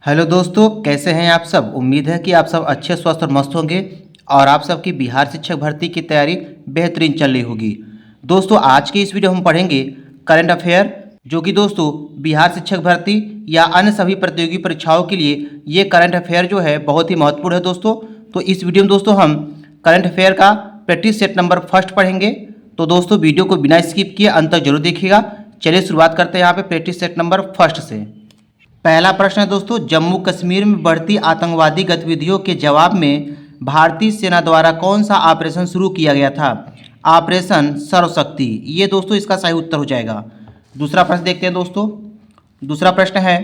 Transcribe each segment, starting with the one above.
Hello दोस्तों, कैसे हैं आप सब। उम्मीद है कि आप सब अच्छे स्वस्थ और मस्त होंगे और आप सबकी बिहार शिक्षक भर्ती की तैयारी बेहतरीन चल रही होगी। दोस्तों, आज की इस वीडियो हम पढ़ेंगे करंट अफेयर, जो कि दोस्तों बिहार शिक्षक भर्ती या अन्य सभी प्रतियोगी परीक्षाओं के लिए ये करंट अफेयर जो है बहुत ही महत्वपूर्ण है दोस्तों। तो इस वीडियो में दोस्तों हम करंट अफेयर का प्रैक्टिस सेट नंबर फर्स्ट पढ़ेंगे। तो दोस्तों वीडियो को बिना स्किप किए अंत तक जरूर देखिएगा। चलिए शुरुआत करते हैं यहाँ पे प्रैक्टिस सेट नंबर फर्स्ट से। पहला प्रश्न है दोस्तों, जम्मू कश्मीर में बढ़ती आतंकवादी गतिविधियों के जवाब में भारतीय सेना द्वारा कौन सा ऑपरेशन शुरू किया गया था। ऑपरेशन सर्वशक्ति, ये दोस्तों इसका सही उत्तर हो जाएगा। दूसरा प्रश्न देखते हैं दोस्तों। दूसरा प्रश्न है,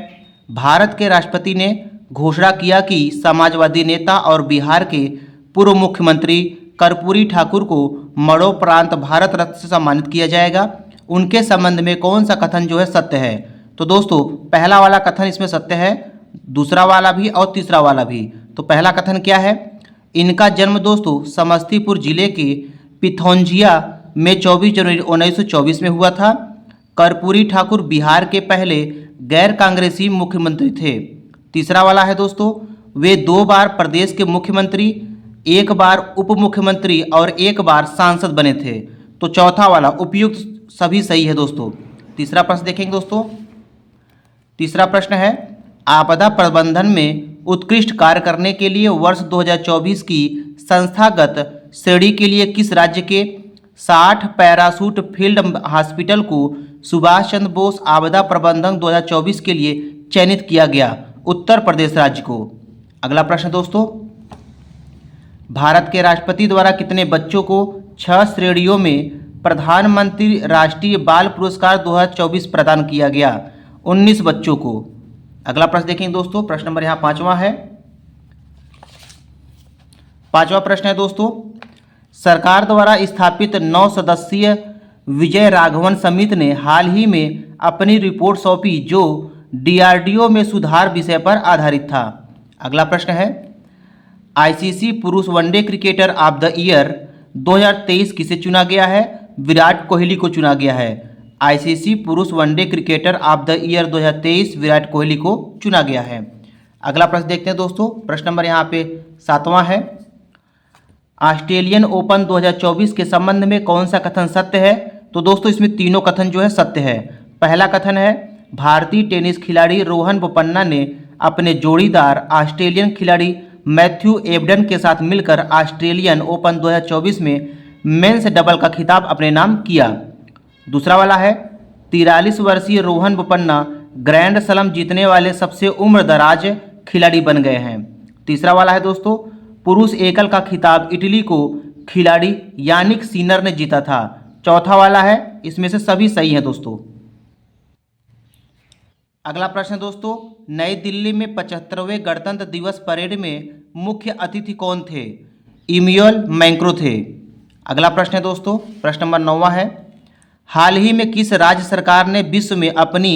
भारत के राष्ट्रपति ने घोषणा किया कि समाजवादी नेता और बिहार के पूर्व मुख्यमंत्री कर्पूरी ठाकुर को मरणोपरांत भारत रत्न से सम्मानित किया जाएगा। उनके संबंध में कौन सा कथन जो है सत्य है। तो दोस्तों पहला वाला कथन इसमें सत्य है, दूसरा वाला भी और तीसरा वाला भी। तो पहला कथन क्या है, इनका जन्म दोस्तों समस्तीपुर जिले के पिथौंजिया में 24 जनवरी 1924 में हुआ था। कर्पूरी ठाकुर बिहार के पहले गैर कांग्रेसी मुख्यमंत्री थे। तीसरा वाला है दोस्तों, वे 2 बार प्रदेश के मुख्यमंत्री, 1 बार उप मुख्यमंत्री और 1 बार सांसद बने थे। तो चौथा वाला उपयुक्त सभी सही है दोस्तों। तीसरा प्रश्न देखेंगे दोस्तों। तीसरा प्रश्न है, आपदा प्रबंधन में उत्कृष्ट कार्य करने के लिए वर्ष 2024 की संस्थागत श्रेणी के लिए किस राज्य के 60 पैराशूट फील्ड हॉस्पिटल को सुभाष चंद्र बोस आपदा प्रबंधन 2024 के लिए चयनित किया गया। उत्तर प्रदेश राज्य को। अगला प्रश्न दोस्तों, भारत के राष्ट्रपति द्वारा कितने बच्चों को 6 श्रेणियों में प्रधानमंत्री राष्ट्रीय बाल पुरस्कार 2024 प्रदान किया गया। 19 बच्चों को। अगला प्रश्न देखेंगे दोस्तों। प्रश्न नंबर यहाँ 5वां है। 5वां प्रश्न है दोस्तों, सरकार द्वारा स्थापित 9 सदस्यीय विजय राघवन समिति ने हाल ही में अपनी रिपोर्ट सौंपी जो डीआरडीओ में सुधार विषय पर आधारित था। अगला प्रश्न है, आईसीसी पुरुष one day cricketer of the year 2023 किसे चुना गया है। विराट कोहली को चुना गया है। आईसीसी पुरुष one day cricketer of the year 2023 Virat Kohli को चुना गया है। अगला प्रश्न देखते हैं दोस्तों। प्रश्न नंबर यहाँ पे 7वां है, ऑस्ट्रेलियन ओपन 2024 के संबंध में कौन सा कथन सत्य है। तो दोस्तों इसमें तीनों कथन जो है सत्य है। पहला कथन है, भारतीय टेनिस खिलाड़ी रोहन बोपन्ना ने अपने जोड़ीदार ऑस्ट्रेलियन खिलाड़ी मैथ्यू एबडन के साथ मिलकर ऑस्ट्रेलियन ओपन 2024 में मेंस डबल का खिताब अपने नाम किया। दूसरा वाला है, 43 वर्षीय रोहन बोपन्ना ग्रैंड स्लैम जीतने वाले सबसे उम्रदराज खिलाड़ी बन गए हैं। तीसरा वाला है दोस्तों, पुरुष एकल का खिताब इटली को खिलाड़ी यानिक सिनर ने जीता था। चौथा वाला है, इसमें से सभी सही हैं दोस्तों। अगला प्रश्न दोस्तों, नई दिल्ली में 75वें गणतंत्र दिवस परेड में मुख्य अतिथि कौन थे। इमैनुएल मैक्रों थे। अगला प्रश्न है दोस्तों। प्रश्न नंबर 9वां है, हाल ही में किस राज्य सरकार ने विश्व में अपनी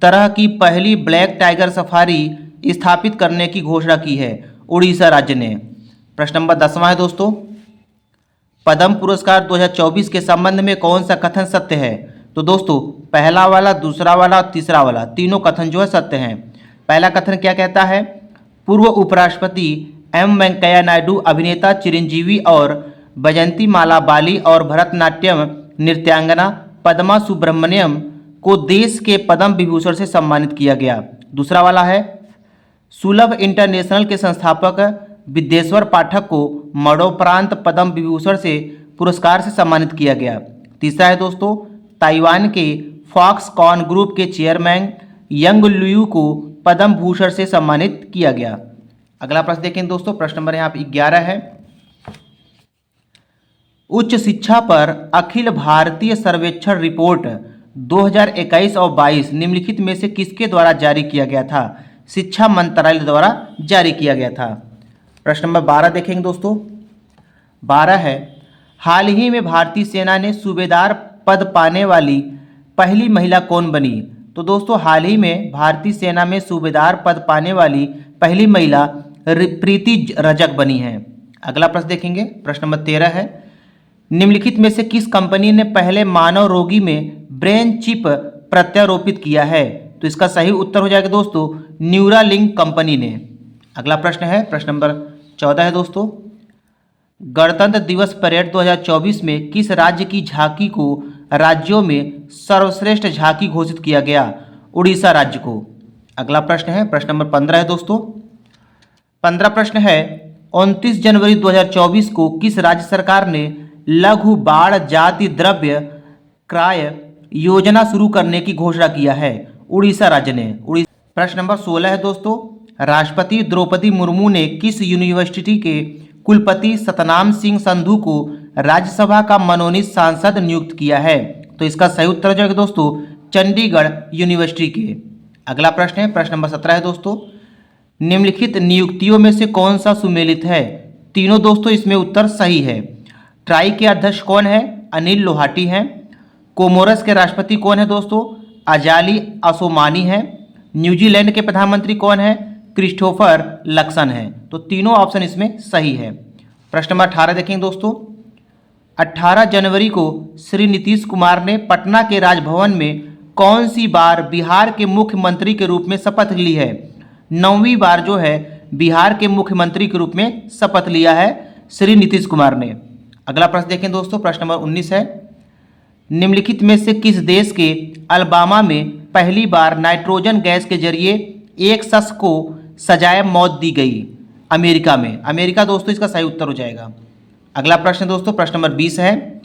तरह की पहली ब्लैक टाइगर सफारी स्थापित करने की घोषणा की है। उड़ीसा राज्य ने। प्रश्न नंबर 10वां है दोस्तों, पद्म पुरस्कार 2024 के संबंध में कौन सा कथन सत्य है। तो दोस्तों पहला वाला, दूसरा वाला और तीसरा वाला तीनों कथन जो है सत्य हैं। पहला कथन क्या कहता है, पूर्व उपराष्ट्रपति एम वेंकैया नायडू अभिनेता चिरंजीवी और बैजंती माला बाली और भरतनाट्यम नृत्यांगना पद्मा सुब्रमण्यम को देश के पद्म विभूषण से सम्मानित किया गया। दूसरा वाला है, सुलभ इंटरनेशनल के संस्थापक विद्येश्वर पाठक को मरणोपरांत पद्म विभूषण से पुरस्कार से सम्मानित किया गया। तीसरा है दोस्तों, ताइवान के फॉक्सकॉन ग्रुप के चेयरमैन यंग लियू को पद्म भूषण से सम्मानित किया गया। अगला प्रश्न देखें दोस्तों। प्रश्न नंबर यहाँ पे 11 है, उच्च शिक्षा पर अखिल भारतीय सर्वेक्षण रिपोर्ट 2021 और 22 निम्नलिखित में से किसके द्वारा जारी किया गया था। शिक्षा मंत्रालय द्वारा जारी किया गया था। प्रश्न नंबर 12 देखेंगे दोस्तों। 12 है, हाल ही में भारतीय सेना ने सूबेदार पद पाने वाली पहली महिला कौन बनी। तो दोस्तों हाल ही में भारतीय सेना में सूबेदार पद पाने वाली पहली महिला प्रीति रजक बनी है। अगला प्रश्न देखेंगे। प्रश्न नंबर 13 है, निम्नलिखित में से किस कंपनी ने पहले मानव रोगी में ब्रेन चिप प्रत्यारोपित किया है। तो इसका सही उत्तर हो जाएगा दोस्तों न्यूरालिंक कंपनी ने। अगला प्रश्न है, प्रश्न नंबर 14 है दोस्तों, गणतंत्र दिवस परेड 2024 में किस राज्य की झांकी को राज्यों में सर्वश्रेष्ठ झांकी घोषित किया गया? उड़ीसा राज्य को। अगला प्रश्न है, प्रश्न नंबर 15 है दोस्तों। 15 प्रश्न है, 29 जनवरी 2024 को किस राज्य सरकार ने लघु बाढ़ जाति द्रव्य क्रय योजना शुरू करने की घोषणा किया है? उड़ीसा राज्य ने। प्रश्न नंबर 16 है दोस्तों, राष्ट्रपति द्रौपदी मुर्मू ने किस यूनिवर्सिटी के कुलपति सतनाम सिंह संधू को राज्यसभा का मनोनीत सांसद नियुक्त किया है? तो इसका सही उत्तर हो जाएगा दोस्तों चंडीगढ़ यूनिवर्सिटी के। अगला प्रश्न है, प्रश्न नंबर 17 है दोस्तों, निम्नलिखित नियुक्तियों में से कौन सा सुमेलित है? तीनों दोस्तों इसमें उत्तर सही है। ट्राई के अध्यक्ष कौन है? अनिल लोहाटी हैं। कोमोरस के राष्ट्रपति कौन है दोस्तों? अजाली असोमानी है। न्यूजीलैंड के प्रधानमंत्री कौन है? क्रिस्टोफर लक्सन है। तो तीनों ऑप्शन इसमें सही है। प्रश्न नंबर 18 देखेंगे दोस्तों, 18 जनवरी को श्री नीतीश कुमार ने पटना के राजभवन में कौन सी बार बिहार के मुख्यमंत्री के रूप में शपथ ली है? 9वीं बार जो है बिहार के मुख्यमंत्री के रूप में शपथ लिया है श्री नीतीश कुमार ने। अगला प्रश्न देखें दोस्तों, प्रश्न नंबर 19 है, निम्नलिखित में से किस देश के अलबामा में पहली बार नाइट्रोजन गैस के जरिए एक शख्स को सजाए मौत दी गई? अमेरिका में। अमेरिका दोस्तों इसका सही उत्तर हो जाएगा। अगला प्रश्न दोस्तों, प्रश्न नंबर 20 है,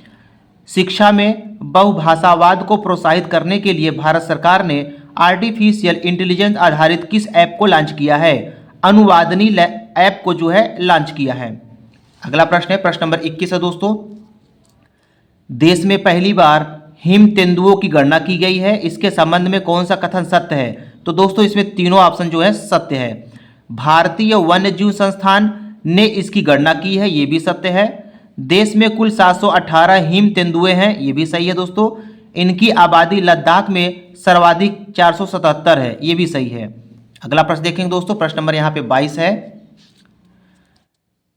शिक्षा में बहुभाषावाद को प्रोत्साहित करने के लिए भारत सरकार ने आर्टिफिशियल इंटेलिजेंस आधारित किस ऐप को लॉन्च किया है? अनुवादनी ऐप को जो है लॉन्च किया है। अगला प्रश्न है, प्रश्न नंबर 21 है दोस्तों, देश में पहली बार हिम तेंदुओं की गणना की गई है, इसके संबंध में कौन सा कथन सत्य है? तो दोस्तों इसमें तीनों ऑप्शन जो है सत्य है। भारतीय वन्य जीव संस्थान ने इसकी गणना की है, ये भी सत्य है। देश में कुल 718 हिम तेंदुए हैं, ये भी सही है दोस्तों। इनकी आबादी लद्दाख में सर्वाधिक 477 है, ये भी सही है। अगला प्रश्न देखेंगे दोस्तों, प्रश्न नंबर यहाँ पे 22 है,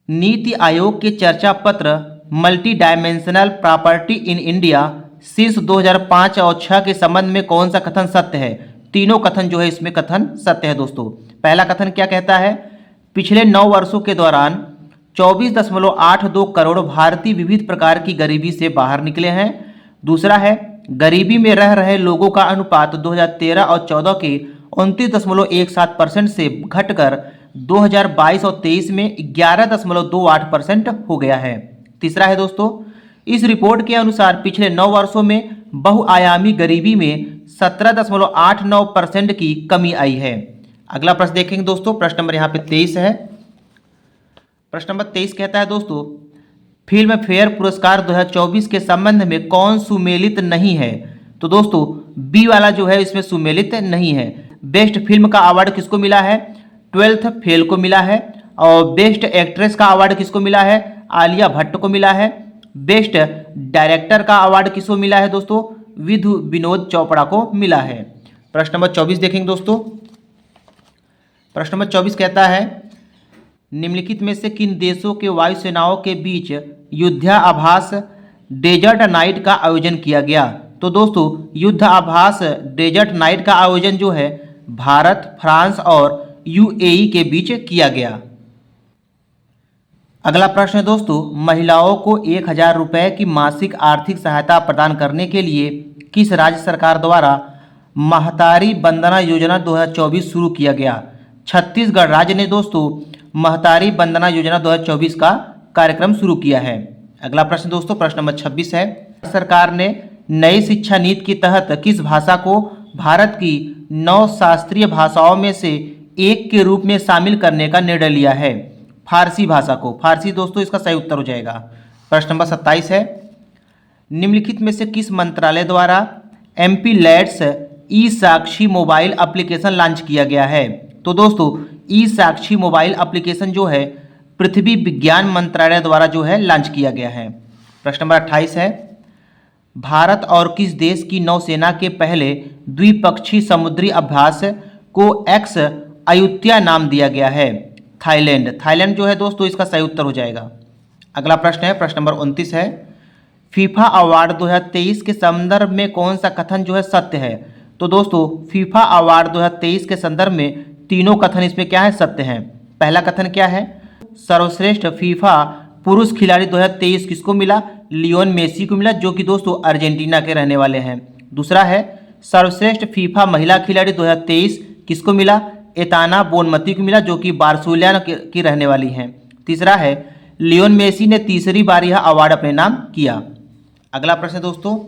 नीति आयोग के चर्चा पत्र multi dimensional property in India शीर्ष 2005 और 6 के संबंध में कौन सा कथन सत्य है? तीनों कथन जो है इसमें कथन सत्य है दोस्तों। पहला कथन क्या कहता है? पिछले 9 वर्षों के दौरान 24.82 करोड़ भारतीय विविध प्रकार की गरीबी से बाहर निकले हैं। दूसरा है, गरीबी में रह रहे लोगों का अनुपात 2013 और 14 के 29.17% से घटकर 2022 और 23 में 11.28% हो गया है। तीसरा है दोस्तों, इस रिपोर्ट के अनुसार पिछले 9 वर्षों में बहुआयामी गरीबी में 17.89% की कमी आई है। अगला प्रश्न देखेंगे दोस्तों, प्रश्न नंबर यहाँ पे 23 है। प्रश्न नंबर 23 कहता है दोस्तों, फिल्म फेयर पुरस्कार 2024 के संबंध में कौन सुमेलित नहीं है? तो दोस्तों बी वाला जो है इसमें सुमेलित नहीं है। बेस्ट फिल्म का अवार्ड किसको मिला है? 12th फेल को मिला है। और बेस्ट एक्ट्रेस का अवार्ड किसको मिला है? आलिया भट्ट को मिला है। बेस्ट डायरेक्टर का अवार्ड किसको मिला है दोस्तों? विनोद चोपड़ा को मिला है। प्रश्न नंबर 24 देखेंगे दोस्तों, प्रश्न नंबर 24 कहता है, निम्नलिखित में से किन देशों के वायुसेनाओं के बीच युद्धाभ्यास डेजर्ट नाइट का आयोजन किया गया? तो दोस्तों युद्धाभ्यास डेजर्ट नाइट का आयोजन जो है भारत, फ्रांस और यूएई के बीच किया गया। अगला प्रश्न है दोस्तों, महिलाओं को 1000 रुपये की मासिक आर्थिक सहायता प्रदान करने के लिए किस राज्य सरकार द्वारा महतारी वंदना योजना 2024 शुरू किया गया? छत्तीसगढ़ राज्य ने दोस्तों महतारी वंदना योजना 2024 का कार्यक्रम शुरू किया है। अगला प्रश्न दोस्तों, प्रश्न नंबर 26 है, सरकार ने नई शिक्षा नीति के तहत किस भाषा को भारत की 9 शास्त्रीय भाषाओं में से एक के रूप में शामिल करने का निर्णय लिया है? फारसी भाषा को। फारसी दोस्तों इसका सही उत्तर हो जाएगा। प्रश्न नंबर 27 है, निम्नलिखित में से किस मंत्रालय द्वारा MP LADS e Sakshi mobile application launch किया गया है? तो दोस्तों ई साक्षी मोबाइल एप्लीकेशन जो है पृथ्वी विज्ञान मंत्रालय द्वारा जो है लॉन्च किया गया है। प्रश्न नंबर 28 है, भारत और किस देश की नौसेना के पहले द्विपक्षीय समुद्री अभ्यास को एक्स अयुत्या नाम दिया गया है? थाईलैंड। थाईलैंड जो है दोस्तों इसका सही उत्तर हो जाएगा। अगला प्रश्न है, प्रश्न नंबर 29 है, फीफा अवार्ड 2023 के संदर्भ में कौन सा कथन जो है सत्य है? तो दोस्तों फीफा अवार्ड 2023 के संदर्भ में तीनों कथन इसमें क्या है, सत्य हैं। पहला कथन क्या है, सर्वश्रेष्ठ फीफा पुरुष खिलाड़ी 2023 किसको मिला, लियोन मेसी को मिला, जो कि दोस्तों अर्जेंटीना के रहने वाले हैं। दूसरा है सर्वश्रेष्ठ फीफा महिला खिलाड़ी 2023 किसको मिला, एताना बोनमती को मिला, जो कि बार्सिलोना की रहने वाली हैं। तीसरा है लियोन मेसी ने तीसरी बार यह अवार्ड अपने नाम किया। अगला प्रश्न दोस्तों,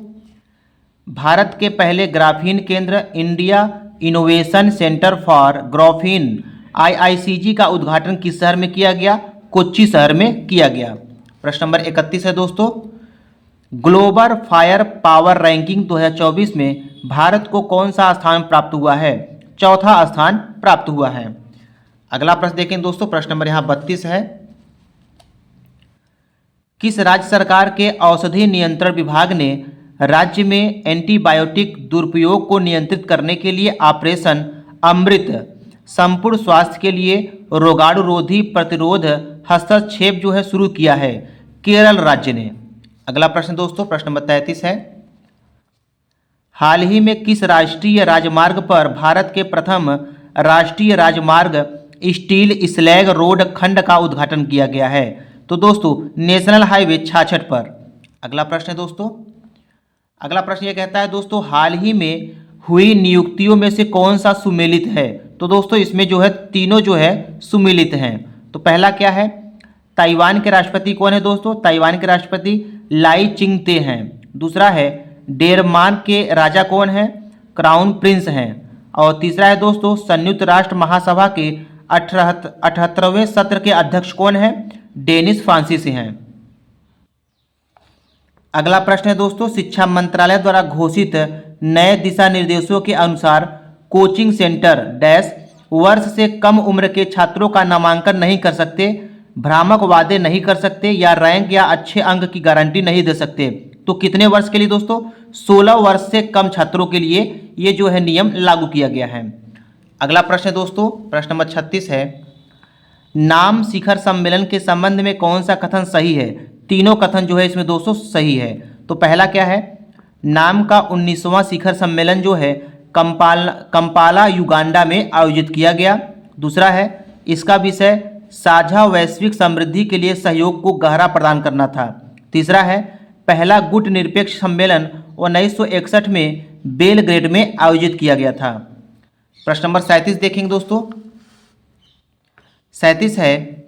भारत के पहले ग्राफीन केंद्र India innovation centre for graphene IICG का उद्घाटन किस शहर में किया गया, कोच्चि शहर में किया गया। प्रश्न नंबर 31 है दोस्तों, ग्लोबल फायर पावर रैंकिंग 2024 में भारत को कौन सा स्थान प्राप्त हुआ है, चौथा स्थान प्राप्त हुआ है। अगला प्रश्न देखें दोस्तों, प्रश्न नंबर यहाँ 32 है, किस राज्य सरकार के औषधि नियंत्रण विभाग ने राज्य में एंटीबायोटिक दुरुपयोग को नियंत्रित करने के लिए ऑपरेशन अमृत संपूर्ण स्वास्थ्य के लिए रोगाणुरोधी प्रतिरोध हस्तक्षेप जो है शुरू किया है, केरल राज्य ने। अगला प्रश्न दोस्तों, प्रश्न नंबर 33 है, हाल ही में किस राष्ट्रीय राजमार्ग पर भारत के प्रथम राष्ट्रीय राजमार्ग स्टील स्लैग रोड खंड का उद्घाटन किया गया है, तो दोस्तों नेशनल हाईवे 66 पर। अगला प्रश्न है दोस्तों, अगला प्रश्न ये कहता है दोस्तों, हाल ही में हुई नियुक्तियों में से कौन सा सुमेलित है, तो दोस्तों इसमें जो है तीनों जो है सुमेलित हैं। तो पहला क्या है, ताइवान के राष्ट्रपति कौन है दोस्तों, ताइवान के राष्ट्रपति लाई चिंगते हैं। दूसरा है डेनमार्क के राजा कौन है, क्राउन प्रिंस हैं। और तीसरा है दोस्तों संयुक्त राष्ट्र महासभा के 78वें सत्र के अध्यक्ष कौन है, डेनिस फ्रांसिस हैं। अगला प्रश्न है दोस्तों, शिक्षा मंत्रालय द्वारा घोषित नए दिशा निर्देशों के अनुसार कोचिंग सेंटर डैश वर्ष से कम उम्र के छात्रों का नामांकन नहीं कर सकते, भ्रामक वादे नहीं कर सकते या रैंक या अच्छे अंक की गारंटी नहीं दे सकते। तो कितने वर्ष के लिए दोस्तों, 16 वर्ष से कम छात्रों के लिए ये जो है नियम लागू किया गया है। अगला प्रश्न है दोस्तों, प्रश्न नंबर 36 है, नाम शिखर सम्मेलन के संबंध में कौन सा कथन सही है, तीनों कथन जो है इसमें दोस्तों सही है। तो पहला क्या है, नाम का 19वां शिखर सम्मेलन जो है कंपाला युगांडा में आयोजित किया गया। दूसरा है इसका विषय साझा वैश्विक समृद्धि के लिए सहयोग को गहरा प्रदान करना था। तीसरा है पहला गुट निरपेक्ष सम्मेलन 1961 में बेलग्रेड में आयोजित किया गया था। प्रश्न नंबर 37 देखेंगे दोस्तों, 37 है,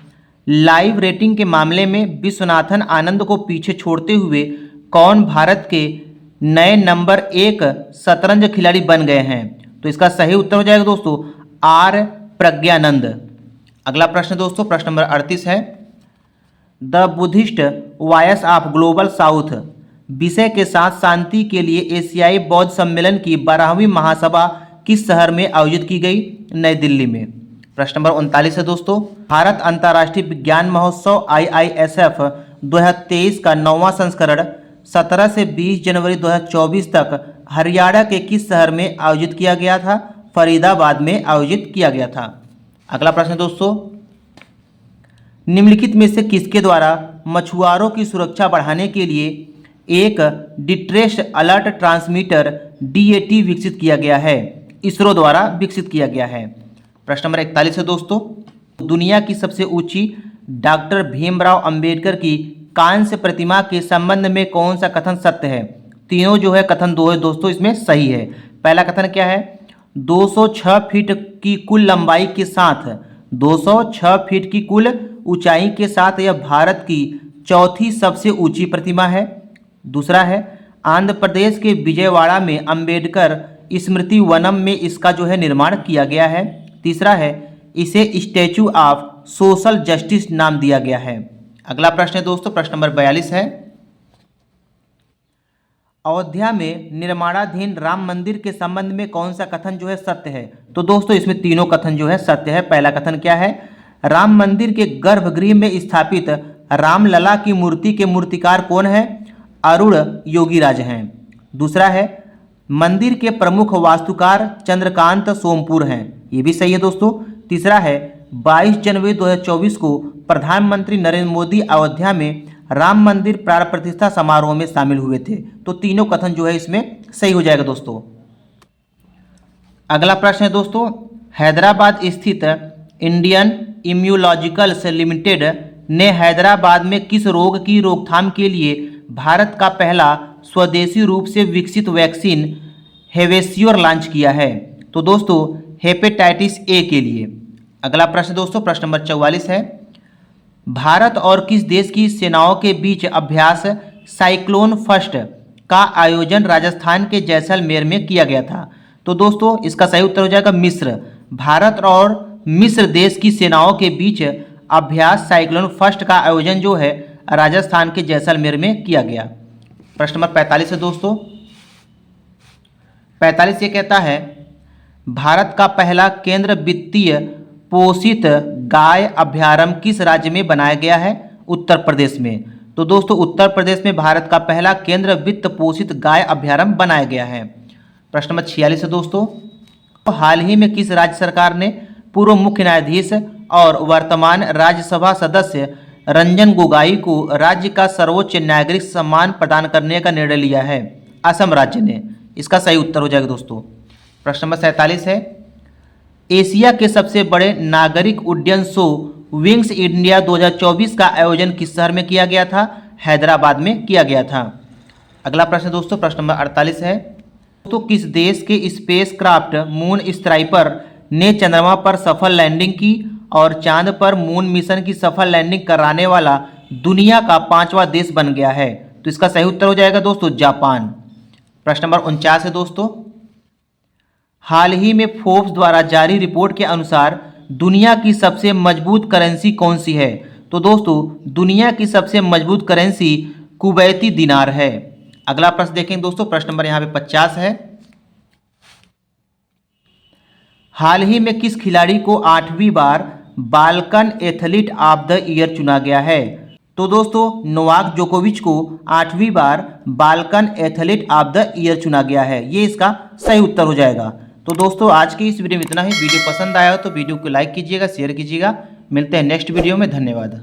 लाइव रेटिंग के मामले में विश्वनाथन आनंद को पीछे छोड़ते हुए कौन भारत के नए नंबर 1 शतरंज खिलाड़ी बन गए हैं। तो इसका सही उत्तर हो जाएगा दोस्तों आर प्रज्ञानंद। अगला प्रश्न दोस्तों, प्रश्न नंबर 38 है, the Buddhist voice of global south विषय के साथ शांति के लिए एशियाई बौद्ध सम्मेलन की 12वीं महासभा किस शहर में आयोजित की गई, नई दिल्ली में। प्रश्न नंबर 39 है दोस्तों, भारत अंतर्राष्ट्रीय विज्ञान महोत्सव IISF 2023 का 9वां संस्करण 17 से 20 जनवरी 2024 तक हरियाणा के किस शहर में आयोजित किया गया था, फरीदाबाद में आयोजित किया गया था। अगला प्रश्न दोस्तों, निम्नलिखित में से किसके द्वारा मछुआरों की सुरक्षा बढ़ाने के लिए एक डिस्ट्रेस अलर्ट ट्रांसमीटर DAT विकसित किया गया है, इसरो द्वारा विकसित किया गया है। प्रश्न नंबर 41 है दोस्तों, दुनिया की सबसे ऊंची डॉक्टर भीमराव अंबेडकर की कांस्य प्रतिमा के संबंध में कौन सा कथन सत्य है, तीनों जो है कथन दो है दोस्तों इसमें सही है। पहला कथन क्या है, 206 फीट की कुल लंबाई के साथ 206 फीट की कुल ऊंचाई के साथ यह भारत की चौथी सबसे ऊंची प्रतिमा है। दूसरा है आंध्र प्रदेश के विजयवाड़ा में अंबेडकर स्मृति वनम में इसका जो है निर्माण किया गया है। तीसरा है इसे स्टैचू ऑफ सोशल जस्टिस नाम दिया गया है। अगला प्रश्न है दोस्तों, प्रश्न नंबर 42 है, अयोध्या में निर्माणाधीन राम मंदिर के संबंध में कौन सा कथन जो है सत्य है। तो दोस्तों इसमें तीनों कथन जो है सत्य है। पहला कथन क्या है, राम मंदिर के गर्भगृह में स्थापित रामलला की मूर्ति के मूर्तिकार कौन है, अरुण योगीराज हैं। दूसरा है मंदिर के प्रमुख वास्तुकार चंद्रकांत सोमपुर हैं, ये भी सही है दोस्तों। तीसरा है 22 जनवरी 2024 को प्रधानमंत्री नरेंद्र मोदी अयोध्या में राम मंदिर प्राण प्रतिष्ठा समारोह में शामिल हुए थे। तो तीनों कथन जो है इसमें सही हो जाएगा दोस्तों। अगला प्रश्न है दोस्तों, हैदराबाद स्थित इंडियन इम्यूलॉजिकल्स लिमिटेड ने हैदराबाद में किस रोग की रोकथाम के लिए भारत का पहला स्वदेशी रूप से विकसित वैक्सीन हेवेसियोर लॉन्च किया है? तो दोस्तों हेपेटाइटिस ए के लिए। अगला प्रश्न दोस्तों, प्रश्न नंबर 44 है, भारत और किस देश की सेनाओं के बीच अभ्यास साइक्लोन फर्स्ट का आयोजन राजस्थान के जैसलमेर में किया गया था? तो दोस्तों इसका सही उत्तर हो जाएगा मिस्र। भारत और मिस्र देश की सेनाओं के बीच अभ्यास साइक्लोन फर्स्ट का आयोजन जो है राजस्थान के जैसलमेर में किया गया। प्रश्न नंबर 45 है दोस्तों, 45 ये कहता है, भारत का पहला केंद्र वित्तीय पोषित गाय अभयारण्य किस राज्य में बनाया गया है? उत्तर प्रदेश में। तो दोस्तों उत्तर प्रदेश में भारत का पहला केंद्र वित्त पोषित गाय अभयारण्य बनाया गया है। प्रश्न नंबर 46 है दोस्तों, हाल ही में किस राज्य सरकार ने पूर्व मुख्य न्यायाधीश और वर्तमान राज्यसभा सदस्य रंजन गोगोई को राज्य का सर्वोच्च नागरिक सम्मान प्रदान करने का निर्णय लिया है? असम राज्य ने। इसका सही उत्तर हो जाएगा दोस्तों। प्रश्न नंबर 47 है, एशिया के सबसे बड़े नागरिक उड्डयन शो विंग्स इंडिया 2024 का आयोजन किस शहर में किया गया था? हैदराबाद में किया गया था। अगला प्रश्न दोस्तों, प्रश्न नंबर 48 है, तो किस देश के स्पेस क्राफ्ट मून स्ट्राइपर ने चंद्रमा पर सफल लैंडिंग की और चांद पर मून मिशन की सफल लैंडिंग कराने वाला दुनिया का 5वां देश बन गया है? तो इसका सही उत्तर हो जाएगा दोस्तों जापान। प्रश्न नंबर 49 है दोस्तों, हाल ही में फोर्ब्स द्वारा जारी रिपोर्ट के अनुसार दुनिया की सबसे मजबूत करेंसी कौन सी है? तो दोस्तों दुनिया की सबसे मजबूत करेंसी कुवैती दिनार है। अगला प्रश्न देखेंगे दोस्तों, प्रश्न नंबर यहाँ पे 50 है, हाल ही में किस खिलाड़ी को 8वीं बार Balkan athlete of the year चुना गया है? तो दोस्तों नोवाक जोकोविच को 8वीं बार Balkan athlete of the year चुना गया है। ये इसका सही उत्तर हो जाएगा। तो दोस्तों आज की इस वीडियो में इतना ही। वीडियो पसंद आया हो तो वीडियो को लाइक कीजिएगा, शेयर कीजिएगा। मिलते हैं नेक्स्ट वीडियो में। धन्यवाद।